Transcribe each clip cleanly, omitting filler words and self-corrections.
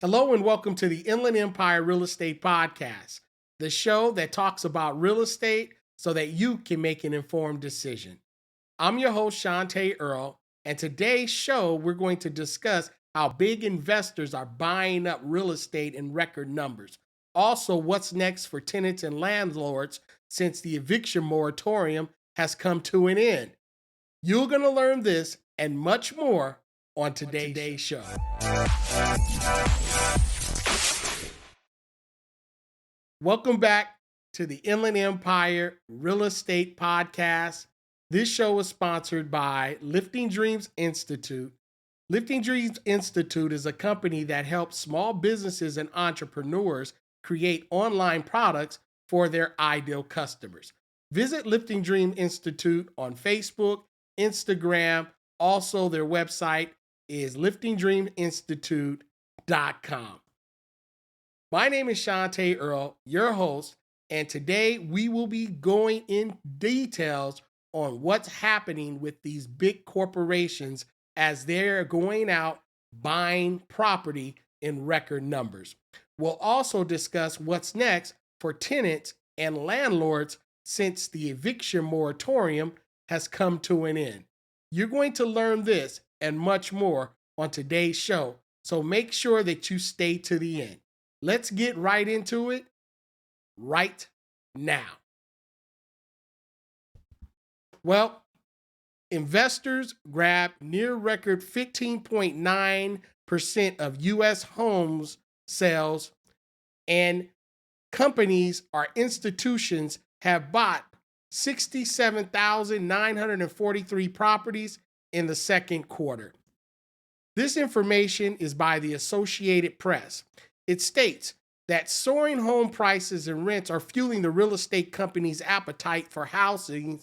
Hello and welcome to the Inland Empire Real Estate Podcast, the show that talks about real estate so that you can make an informed decision. I'm your host, Shantae Earl, and today's show we're going to discuss how big investors are buying up real estate in record numbers. Also, what's next for tenants and landlords since the eviction moratorium has come to an end. You're going to learn this and much more on today's show. Welcome back to the Inland Empire Real Estate Podcast. This show is sponsored by Lifting Dreams Institute. Lifting Dreams Institute is a company that helps small businesses and entrepreneurs create online products for their ideal customers. Visit Lifting Dream Institute on Facebook, Instagram. Also, their website is liftingdreaminstitute.com. My name is Shantae Earl, your host, and today we will be going in details on what's happening with these big corporations as they're going out buying property in record numbers. We'll also discuss what's next for tenants and landlords since the eviction moratorium has come to an end. You're going to learn this and much more on today's show, so make sure that you stay to the end. Let's get right into it right now. Well, investors grabbed near record 15.9% of U.S. homes sales, and companies or institutions have bought 67,943 properties in the second quarter. This information is by the Associated Press. It states that soaring home prices and rents are fueling the real estate companies' appetite for housing,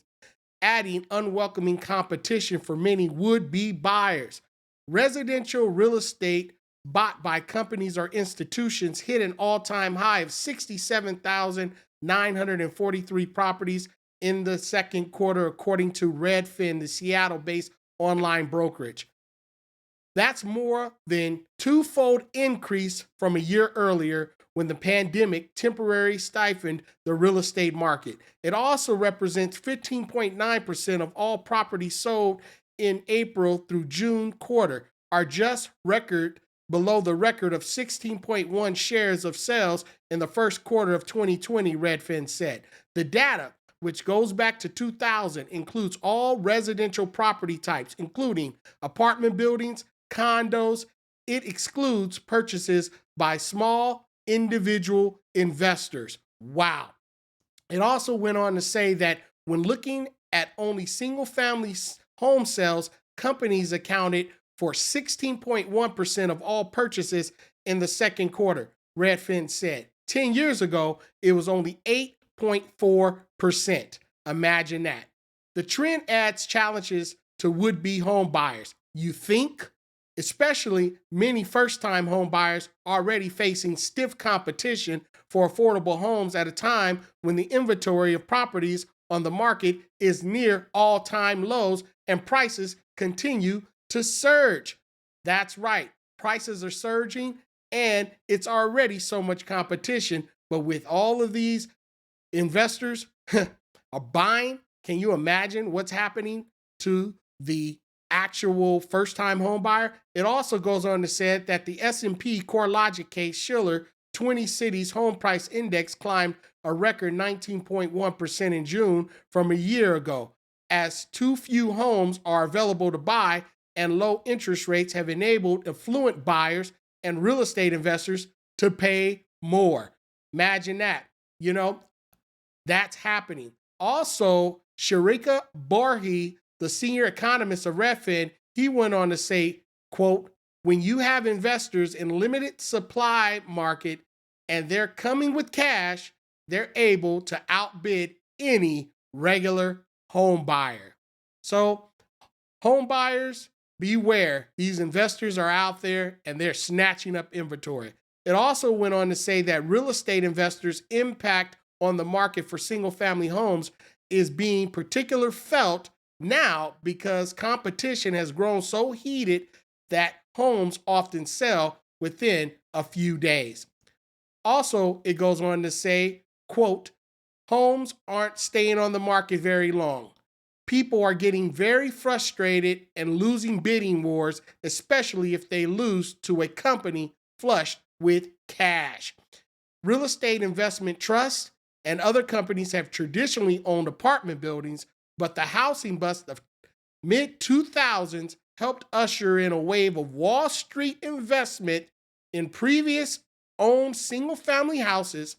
adding unwelcoming competition for many would-be buyers. Residential real estate bought by companies or institutions hit an all-time high of 67,943 properties in the second quarter, according to Redfin, the Seattle-based online brokerage. That's more than twofold increase from a year earlier when the pandemic temporarily stifled the real estate market. It also represents 15.9% of all properties sold in April through June quarter, are just record below the record of 16.1 shares of sales in the first quarter of 2020, Redfin said. The data, which goes back to 2000, includes all residential property types, including apartment buildings, condos. It excludes purchases by small individual investors. Wow. It also went on to say that when looking at only single-family home sales, companies accounted for 16.1% of all purchases in the second quarter, Redfin said. 10 years ago, it was only 8.4%. Imagine that. The trend adds challenges to would-be home buyers. You think? Especially many first-time home buyers already facing stiff competition for affordable homes at a time when the inventory of properties on the market is near all-time lows and prices continue to surge. That's right, prices are surging and it's already so much competition, but with all of these investors are buying, can you imagine what's happening to the actual first-time home buyer? It also goes on to say that the S&P CoreLogic Case Shiller 20 Cities Home Price Index climbed a record 19.1% in June from a year ago, as too few homes are available to buy and low interest rates have enabled affluent buyers and real estate investors to pay more. Imagine that. That's happening. Also, Sharika Borhi, the senior economist of Redfin, he went on to say, quote, when you have investors in limited supply market and they're coming with cash, they're able to outbid any regular home buyer. So home buyers, beware. These investors are out there and they're snatching up inventory. It also went on to say that real estate investors' impact on the market for single-family homes is being particularly felt now because competition has grown so heated that homes often sell within a few days. Also, it goes on to say, quote, homes aren't staying on the market very long. People are getting very frustrated and losing bidding wars, especially if they lose to a company flushed with cash. Real estate investment trusts and other companies have traditionally owned apartment buildings, but the housing bust of mid 2000s helped usher in a wave of Wall Street investment in previous owned single family houses.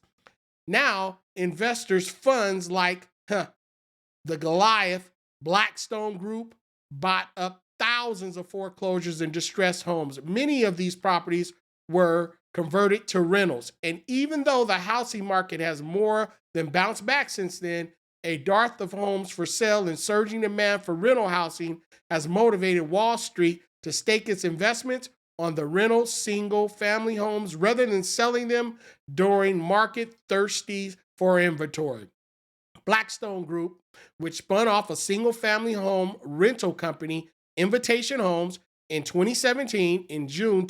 Now, investors' funds like the Goliath Blackstone Group bought up thousands of foreclosures and distressed homes. Many of these properties were converted to rentals. And even though the housing market has more than bounced back since then, a dearth of homes for sale and surging demand for rental housing has motivated Wall Street to stake its investments on the rental single family homes rather than selling them during market thirsties for inventory. Blackstone Group, which spun off a single family home rental company, Invitation Homes, in 2017 in June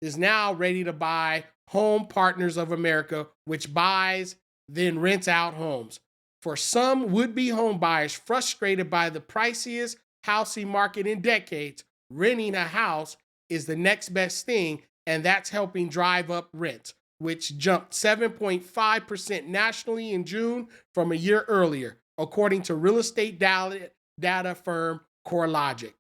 is now ready to buy Home Partners of America, which buys, then rents out homes. For some would-be home buyers frustrated by the priciest housing market in decades, renting a house is the next best thing, and that's helping drive up rents, which jumped 7.5% nationally in June from a year earlier, according to real estate data firm CoreLogic.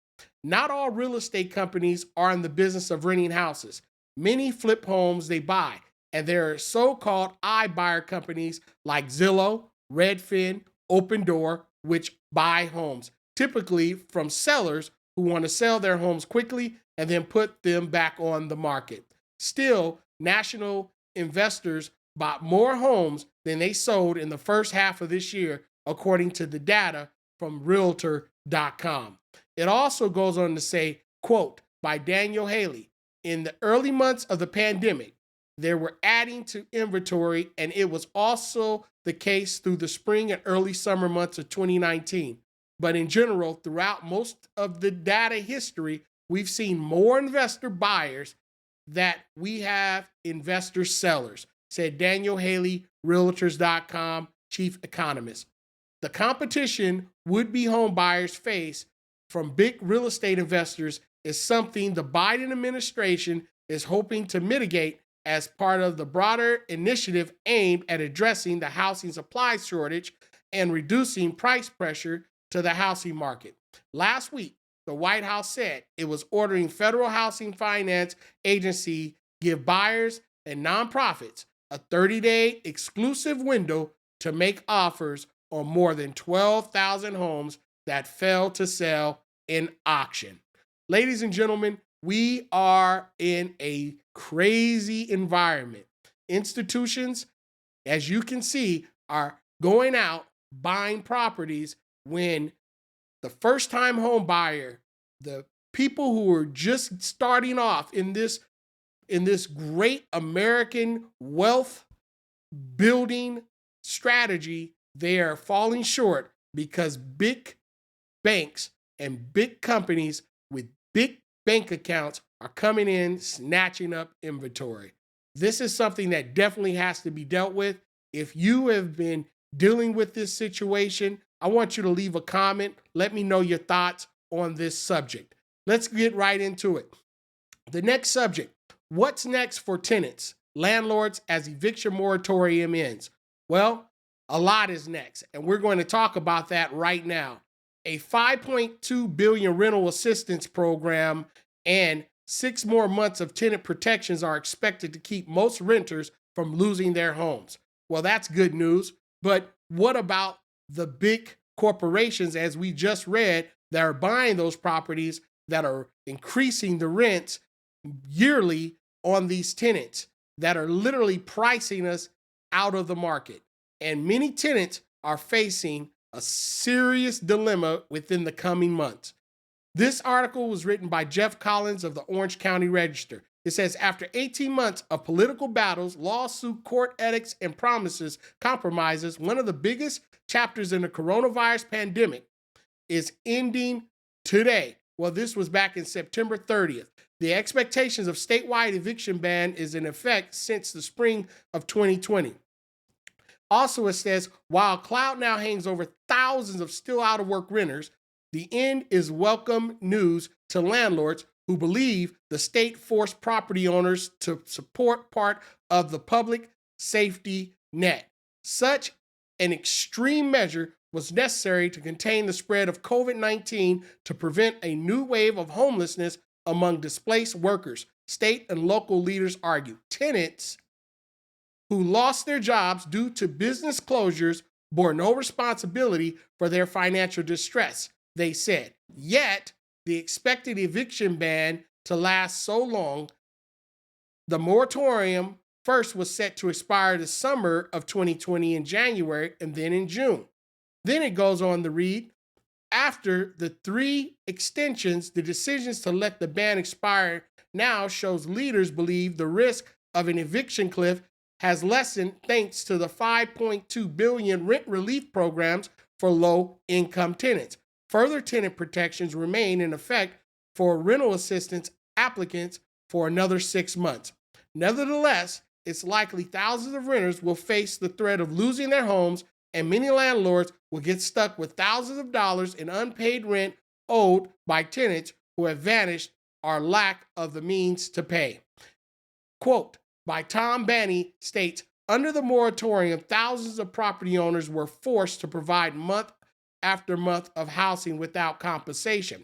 Not all real estate companies are in the business of renting houses. Many flip homes they buy, and there are so-called iBuyer companies like Zillow, Redfin, Open Door, which buy homes, typically from sellers who want to sell their homes quickly and then put them back on the market. Still, national investors bought more homes than they sold in the first half of this year, according to the data from Realtor.com. It also goes on to say, quote, by Daniel Haley, in the early months of the pandemic, they were adding to inventory, and it was also the case through the spring and early summer months of 2019. But in general, throughout most of the data history, we've seen more investor buyers that we have investor sellers, said Daniel Haley, Realtors.com chief economist. The competition would-be home buyers face from big real estate investors is something the Biden administration is hoping to mitigate as part of the broader initiative aimed at addressing the housing supply shortage and reducing price pressure to the housing market. Last week, the White House said it was ordering Federal Housing Finance Agency give buyers and nonprofits a 30-day exclusive window to make offers on more than 12,000 homes that failed to sell in auction. Ladies and gentlemen, we are in a crazy environment. Institutions, as you can see, are going out buying properties when the first-time home buyer, the people who are just starting off in this great American wealth building strategy, they are falling short because big banks and big companies with big bank accounts are coming in, snatching up inventory. This is something that definitely has to be dealt with. If you have been dealing with this situation, I want you to leave a comment. Let me know your thoughts on this subject. Let's get right into it. The next subject, what's next for tenants, landlords as eviction moratorium ends? Well, a lot is next, and we're going to talk about that right now. A $5.2 billion rental assistance program and 6 more months of tenant protections are expected to keep most renters from losing their homes. Well, that's good news, but what about the big corporations, as we just read, that are buying those properties that are increasing the rents yearly on these tenants that are literally pricing us out of the market? And many tenants are facing a serious dilemma within the coming months. This article was written by Jeff Collins of the Orange County Register. It says, after 18 months of political battles, lawsuit, court edicts, and compromises, one of the biggest chapters in the coronavirus pandemic is ending today. Well, this was back in September 30th. The expectations of statewide eviction ban is in effect since the spring of 2020. Also, it says, while a cloud now hangs over thousands of still out of work renters, the end is welcome news to landlords who believe the state forced property owners to support part of the public safety net. Such an extreme measure was necessary to contain the spread of COVID-19 to prevent a new wave of homelessness among displaced workers, state and local leaders argue. Tenants who lost their jobs due to business closures bore no responsibility for their financial distress, they said. Yet, the expected eviction ban to last so long, the moratorium first was set to expire the summer of 2020 in January and then in June. Then it goes on to read, after the 3 extensions, the decisions to let the ban expire now shows leaders believe the risk of an eviction cliff has lessened thanks to the $5.2 billion rent relief programs for low-income tenants. Further tenant protections remain in effect for rental assistance applicants for another 6 months. Nevertheless, it's likely thousands of renters will face the threat of losing their homes, and many landlords will get stuck with thousands of dollars in unpaid rent owed by tenants who have vanished or lack of the means to pay. Quote by Tom Banney states, under the moratorium, thousands of property owners were forced to provide month after month of housing without compensation.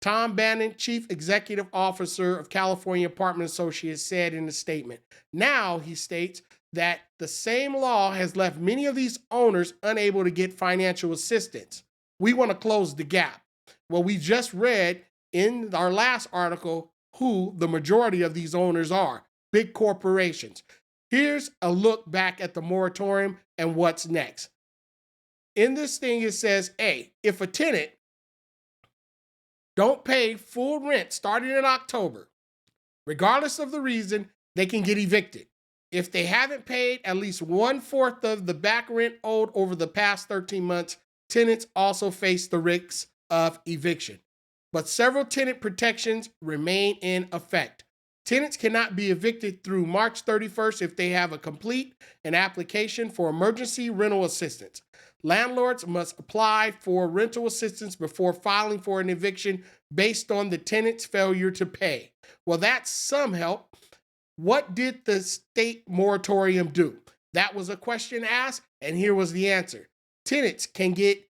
Tom Bannon, Chief Executive Officer of California Apartment Associates, said in a statement. Now, he states that the same law has left many of these owners unable to get financial assistance. We want to close the gap. Well, we just read in our last article who the majority of these owners are, big corporations. Here's a look back at the moratorium and what's next. In this thing, it says, A, if a tenant don't pay full rent starting in October, regardless of the reason, they can get evicted. If they haven't paid at least 1/4 of the back rent owed over the past 13 months, tenants also face the risk of eviction. But several tenant protections remain in effect. Tenants cannot be evicted through March 31st if they have a complete an application for emergency rental assistance. Landlords must apply for rental assistance before filing for an eviction based on the tenant's failure to pay. Well, that's some help. What did the state moratorium do? That was a question asked, and here was the answer. Tenants can't get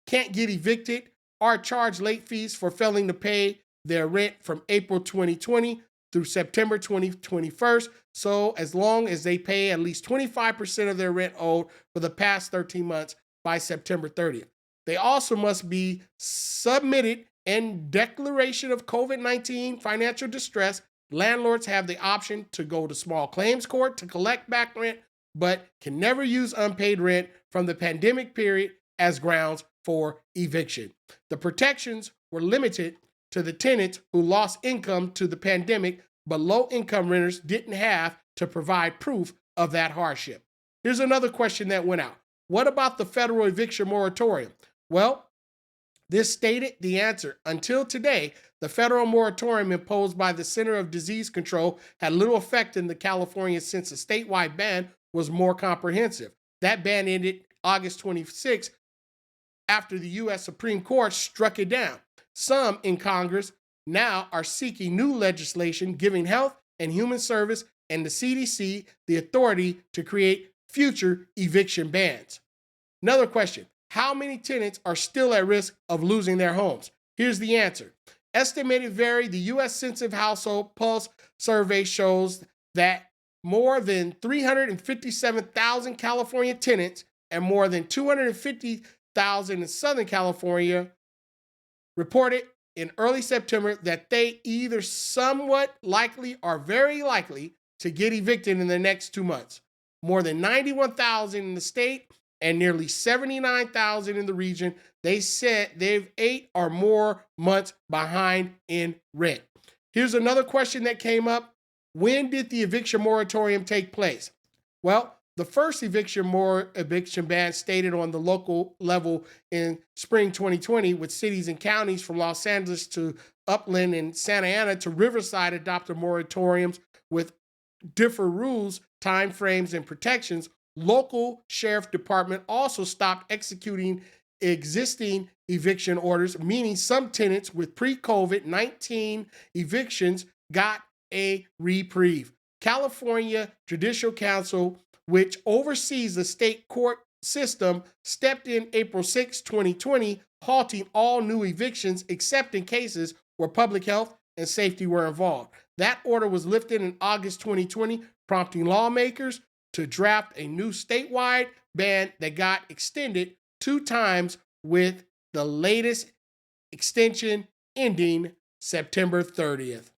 evicted or charged late fees for failing to pay their rent from April 2020 through September 2021, so as long as they pay at least 25% of their rent owed for the past 13 months by September 30th. They also must be submitted in declaration of COVID-19 financial distress. Landlords have the option to go to small claims court to collect back rent, but can never use unpaid rent from the pandemic period as grounds for eviction. The protections were limited to the tenants who lost income to the pandemic, but low-income renters didn't have to provide proof of that hardship. Here's another question that went out. What about the federal eviction moratorium? Well, this stated the answer. Until today, the federal moratorium imposed by the Center of Disease Control had little effect in California since a statewide ban was more comprehensive. That ban ended August 26 after the U.S. Supreme Court struck it down. Some in Congress now are seeking new legislation giving Health and Human Service and the CDC the authority to create future eviction bans. Another question, how many tenants are still at risk of losing their homes? Here's the answer. Estimated vary. The U.S. Census Household Pulse survey shows that more than 357,000 California tenants and more than 250,000 in Southern California reported in early September that they either somewhat likely or very likely to get evicted in the next 2 months. More than 91,000 in the state and nearly 79,000 in the region. They said they've 8 or more months behind in rent. Here's another question that came up. When did the eviction moratorium take place? Well, The first eviction ban stated on the local level in spring 2020, with cities and counties from Los Angeles to Upland and Santa Ana to Riverside adopted moratoriums with different rules, timeframes, and protections. Local sheriff department also stopped executing existing eviction orders, meaning some tenants with pre-COVID-19 evictions got a reprieve. California Judicial Council, which oversees the state court system, stepped in April 6, 2020, halting all new evictions except in cases where public health and safety were involved. That order was lifted in August 2020, prompting lawmakers to draft a new statewide ban that got extended 2 times, with the latest extension ending September 30th.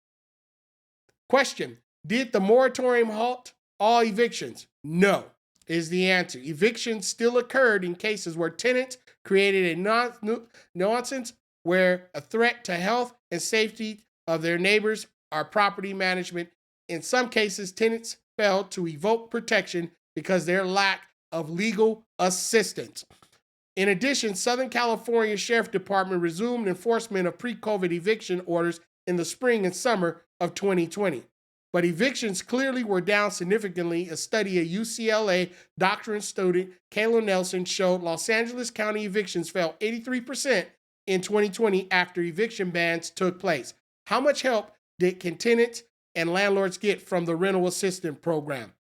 Question: did the moratorium halt all evictions? No, is the answer. Evictions still occurred in cases where tenants created a nuisance, where a threat to health and safety of their neighbors or property management. In some cases, tenants failed to evoke protection because of their lack of legal assistance. In addition, Southern California Sheriff Department resumed enforcement of pre-COVID eviction orders in the spring and summer of 2020. But evictions clearly were down significantly. A study at UCLA doctoral student Kayla Nelson showed Los Angeles County evictions fell 83% in 2020 after eviction bans took place. How much help can tenants and landlords get from the rental assistance program?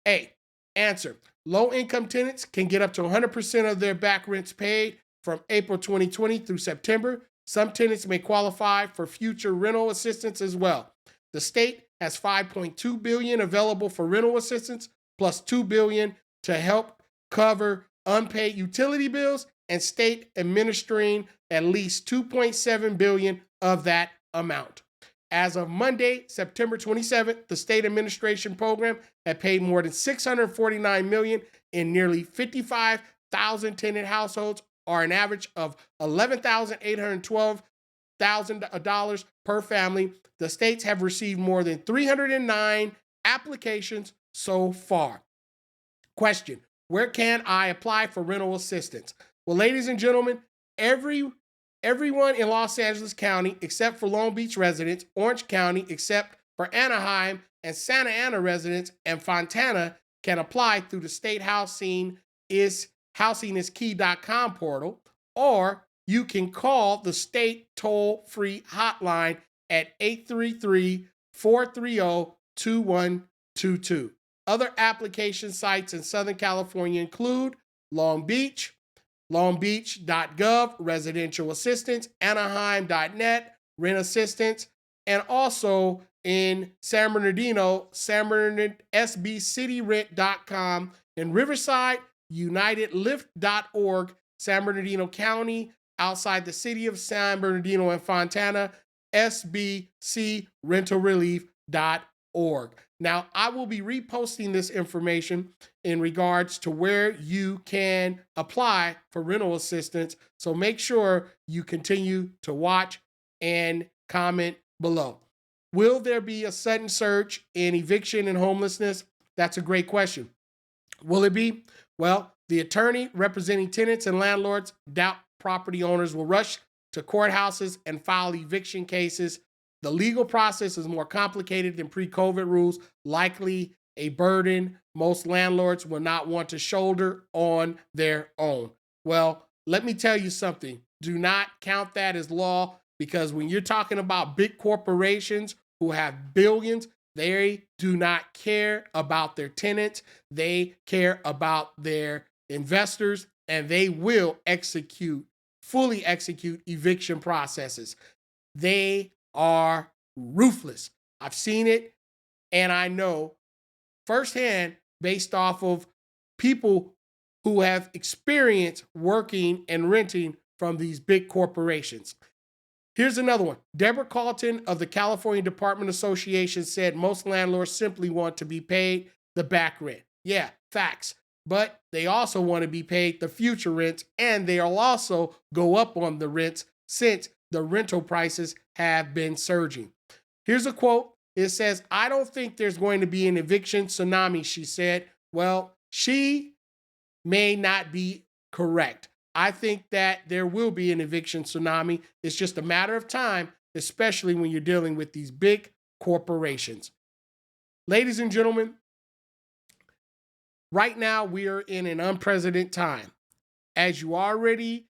A. Answer: low-income tenants can get up to 100% of their back rents paid from April 2020 through September. Some tenants may qualify for future rental assistance as well. The state has $5.2 billion available for rental assistance, plus $2 billion to help cover unpaid utility bills, and state administering at least $2.7 billion of that amount. As of Monday, September 27th, the state administration program had paid more than $649 million in nearly 55,000 tenant households, or an average of $11,812 per family. The states have received more than 309 applications so far. Question: where can I apply for rental assistance? Well, ladies and gentlemen, everyone in Los Angeles County, except for Long Beach residents, Orange County, except for Anaheim and Santa Ana residents, and Fontana, can apply through the state housingiskey.com portal, or you can call the state toll-free hotline at 833-430-2122. Other application sites in Southern California include Long Beach, longbeach.gov, residential assistance, anaheim.net, rent assistance, and also in San Bernardino, sbcityrent.com, in Riverside, unitedlift.org, San Bernardino County, outside the city of San Bernardino and Fontana, sbcrentalrelief.org. Now, I will be reposting this information in regards to where you can apply for rental assistance, so make sure you continue to watch and comment below. Will there be a sudden surge in eviction and homelessness? That's a great question. Will it be? Well, the attorney representing tenants and landlords doubt property owners will rush to courthouses and file eviction cases. The legal process is more complicated than pre-COVID rules, likely a burden most landlords will not want to shoulder on their own. Well, let me tell you something. Do not count that as law, because when you're talking about big corporations who have billions, they do not care about their tenants. They care about their investors, and they will fully execute eviction processes. They are ruthless. I've seen it, and I know firsthand based off of people who have experience working and renting from these big corporations. Here's another one. Deborah Carlton of the California Department Association said most landlords simply want to be paid the back rent. Yeah, facts. But they also want to be paid the future rents, and they'll also go up on the rents since the rental prices have been surging. Here's a quote. It says, "I don't think there's going to be an eviction tsunami," she said. Well, she may not be correct. I think that there will be an eviction tsunami. It's just a matter of time, especially when you're dealing with these big corporations. Ladies and gentlemen, right now we are in an unprecedented time. As you already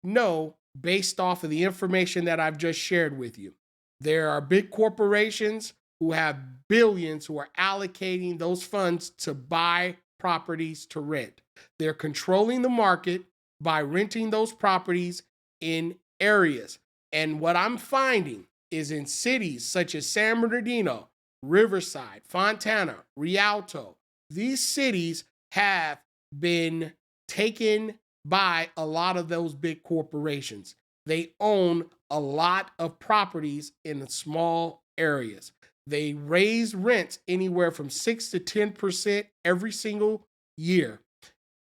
know, based off of the information that I've just shared with you, there are big corporations who have billions who are allocating those funds to buy properties to rent. They're controlling the market by renting those properties in areas. And what I'm finding is in cities such as San Bernardino, Riverside, Fontana, Rialto, these cities have been taken by a lot of those big corporations. They own a lot of properties in the small areas. They raise rents anywhere from 6 to 10% every single year.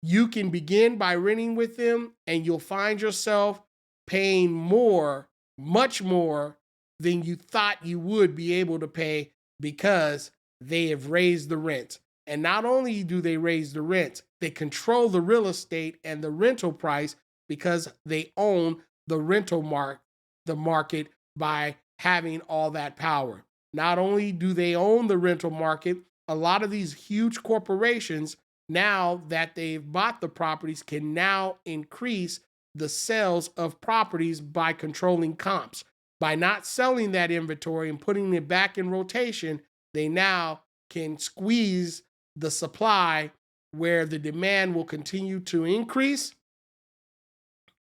You can begin by renting with them, and you'll find yourself paying more, much more than you thought you would be able to pay because they have raised the rent. And not only do they raise the rent, they control the real estate and the rental price because they own the the market by having all that power. Not only do they own the rental market, a lot of these huge corporations, now that they've bought the properties, can now increase the sales of properties by controlling comps. By not selling that inventory and putting it back in rotation, they now can squeeze the supply where the demand will continue to increase.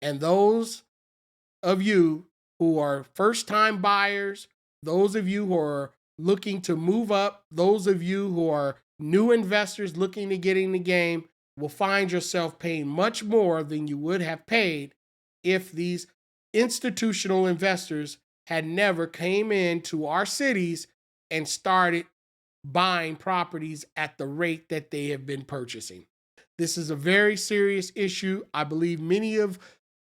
And those of you who are first-time buyers, those of you who are looking to move up, those of you who are new investors looking to get in the game will find yourself paying much more than you would have paid if these institutional investors had never came into our cities and started buying properties at the rate that they have been purchasing. This is a very serious issue. I believe many of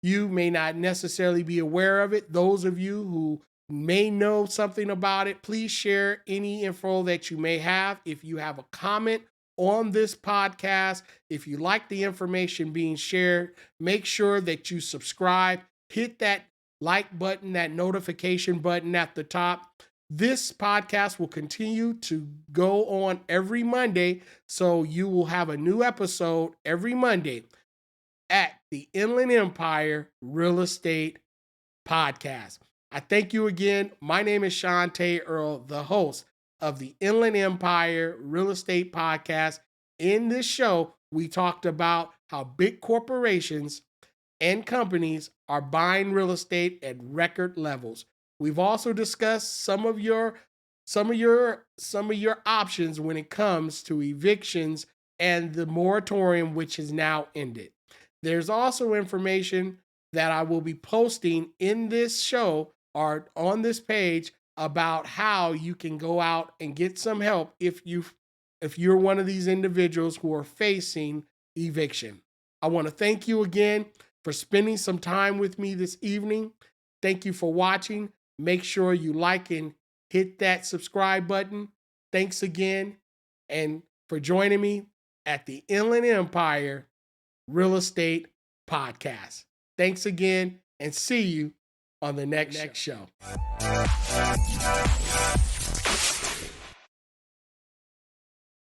you may not necessarily be aware of it. Those of you who may know something about it, please share any info that you may have. If you have a comment on this podcast, if you like the information being shared, make sure that you subscribe, hit that like button, that notification button at the top. This podcast will continue to go on every Monday, so you will have a new episode every Monday at the Inland Empire Real Estate Podcast. I thank you again. My name is Shantae Earl, the host of the Inland Empire Real Estate Podcast. In this show, we talked about how big corporations and companies are buying real estate at record levels. We've also discussed some of your options when it comes to evictions and the moratorium, which has now ended. There's also information that I will be posting in this show or on this page about how you can go out and get some help if you're one of these individuals who are facing eviction. I want to thank you again for spending some time with me this evening. Thank you for watching. Make sure you like and hit that subscribe button. Thanks again, and for joining me at the Inland Empire Real Estate Podcast. Thanks again, and see you on the next show.